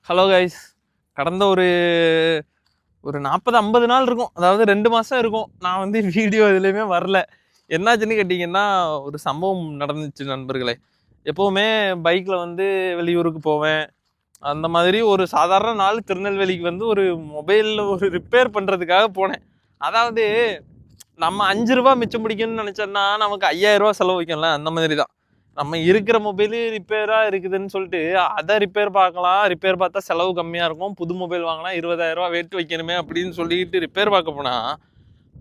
Hello guys, கடந்த ஒரு ஒரு 40-50 நாள் இருக்கும், அதாவது 2 மாதம் இருக்கும். நான் வந்து வீடியோ இதுலேயுமே வரல. என்னாச்சுன்னு கேட்டிங்கன்னா, ஒரு சம்பவம் நடந்துச்சு நண்பர்களே. எப்போவுமே பைக்கில் வந்து வெளியூருக்கு போவேன். அந்த மாதிரி ஒரு சாதாரண நாள் திருநெல்வேலிக்கு வந்து ஒரு மொபைலில் ஒரு ரிப்பேர் பண்ணுறதுக்காக போனேன். அதாவது நம்ம 5 ரூபா மிச்சம் பிடிக்கணும்னு நினச்சோன்னா நமக்கு 5000 ரூபா செலவு வைக்கல. அந்த மாதிரி தான் நம்ம இருக்கிற மொபைலு ரிப்பேராக இருக்குதுன்னு சொல்லிட்டு அதை ரிப்பேர் பார்க்கலாம். ரிப்பேர் பார்த்தா செலவு கம்மியாக இருக்கும். புது மொபைல் வாங்கினா 20,000 ரூபா வெயிட் வைக்கணுமே அப்படின்னு சொல்லிட்டு ரிப்பேர் பார்க்க போனால்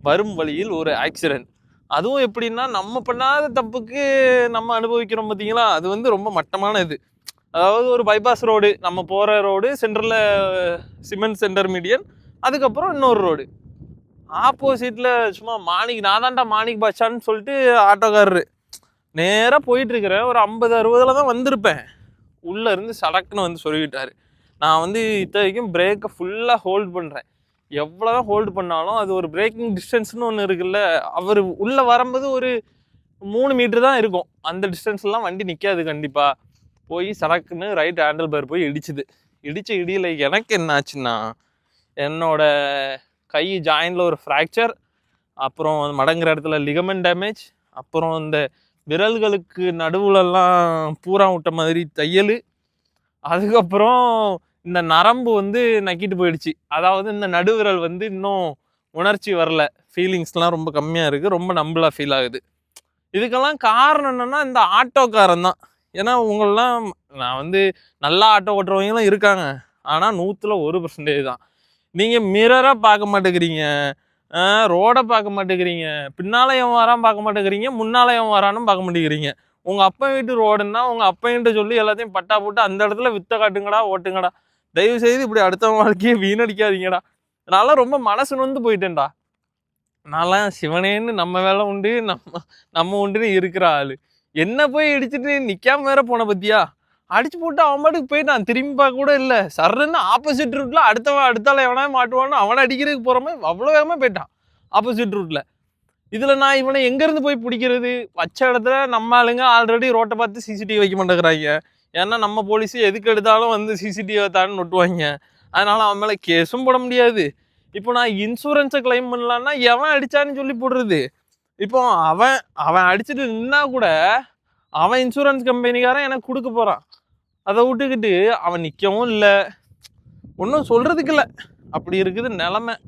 வரும் வழியில் ஒரு ஆக்சிடென்ட். அதுவும் எப்படின்னா, நம்ம பண்ணாத தப்புக்கு நம்ம அனுபவிக்கிறோம் பார்த்தீங்களா, அது வந்து ரொம்ப மட்டமான இது. அதாவது ஒரு பைபாஸ் ரோடு, நம்ம போகிற ரோடு, சென்டரில் சிமெண்ட் சென்டர் மீடியன், அதுக்கப்புறம் இன்னொரு ரோடு. ஆப்போசிட்டில் சும்மா நான் தான்டா மாணிக் பாட்சான்னு சொல்லிட்டு ஆட்டோக்காரரு நேராக போயிட்டுருக்கிறேன். ஒரு 50-60 தான் வந்திருப்பேன். உள்ளே இருந்து சடக்குன்னு வந்து சொல்லிவிட்டார். நான் வந்து இத்தனைக்கும் பிரேக்கை ஃபுல்லாக ஹோல்டு பண்ணுறேன். எவ்வளோ தான் ஹோல்டு பண்ணாலும் அது ஒரு பிரேக்கிங் டிஸ்டன்ஸ்னு ஒன்று இருக்குல்ல, அவர் உள்ளே வரும்போது ஒரு 3 மீட்டர் தான் இருக்கும். அந்த டிஸ்டன்ஸ்லாம் வண்டி நிற்காது கண்டிப்பாக. போய் சடக்குன்னு ரைட் ஹேண்டில் பார் போய் இடிச்சுது. இடித்த இடியில் எனக்கு என்ன ஆச்சுன்னா, என்னோட கை ஜாயிண்டில் ஒரு ஃப்ராக்சர், அப்புறம் மடங்குற இடத்துல லிகமெண்ட் டேமேஜ், அப்புறம் இந்த விரல்களுக்கு நடுவுலலாம் பூரா விட்ட மாதிரி தையல், அதுக்கப்புறம் இந்த நரம்பு வந்து நக்கிட்டு போயிடுச்சு. அதாவது இந்த நடுவிரல் வந்து இன்னும் உணர்ச்சி வரல, ஃபீலிங்ஸ்லாம் ரொம்ப கம்மியாக இருக்குது, ரொம்ப நம்பலாக ஃபீல் ஆகுது. இதுக்கெல்லாம் காரணம் என்னென்னா இந்த ஆட்டோக்காரன் தான். ஏன்னா உங்களெலாம் நான் வந்து நல்லா ஆட்டோ ஓட்டுறவங்களும் இருக்காங்க, ஆனால் 100% தான். நீங்கள் மிரராக பார்க்க மாட்டேங்கிறீங்க, ரோடை பார்க்க மாட்டேங்கிறீங்க, பின்னால எவன் வரான்னு பார்க்க மாட்டேங்கிறீங்க, முன்னால எவன் வரான்னு பார்க்க மாட்டேங்கிறீங்க. உங்கள் அப்பா வீட்டு ரோடுன்னா உங்கள் அப்பன்ட்டு சொல்லி எல்லாத்தையும் பட்டா போட்டு அந்த இடத்துல வித்த காட்டுங்கடா, ஓட்டுங்கடா. தயவு செய்து இப்படி அடுத்தவங்க வாழ்க்கையை வீணடிக்காதீங்கடா. நான்லாம் ரொம்ப மனசு நொந்து போயிட்டேன்டா. நான்லாம் சிவனேன்னு நம்ம வேலை உண்டு, நம்ம உண்டுன்னு இருக்கிற ஆள். என்ன போய் இடிச்சுட்டு நிற்காம வேற போன பத்தியா, அடிச்சு போட்டு அவன் பாட்டுக்கு போயிட்டான். திரும்பி பார்க்க கூட இல்லை. சர்ன்னு ஆப்போசிட் ரூட்ல அடுத்தால எவனா மாட்டுவான்னு அவனை அடிக்கிறதுக்கு போகிற மாதிரி அவ்வளோ வேகமாக போயிட்டான் ஆப்போசிட் ரூட்ல. இதில் நான் இவனை எங்கேருந்து போய் பிடிக்கிறது? வச்ச இடத்துல நம்ம ஆளுங்க ஆல்ரெடி ரோட்டை பார்த்து சிசிடிவி வைக்க மாட்டேங்கிறாங்க. ஏன்னா நம்ம போலீஸு எதுக்கு எடுத்தாலும் வந்து சிசிடிவி தான்னு நொட்டுவாங்க. அதனால் அவன் மேலே கேஸும் போட முடியாது. இப்போ நான் இன்சூரன்ஸை கிளைம் பண்ணலான்னா எவன் அடித்தான்னு சொல்லி போடுறது. இப்போ அவன் அடிச்சுட்டு நின்னா கூட அவன் இன்சூரன்ஸ் கம்பெனிக்காரன் எனக்கு கொடுக்க போகிறான். அதை விட்டுக்கிட்டு அவன் நிற்கவும் இல்லை, ஒன்றும் சொல்கிறதுக்கு இல்லை. அப்படி இருக்குது நிலமை.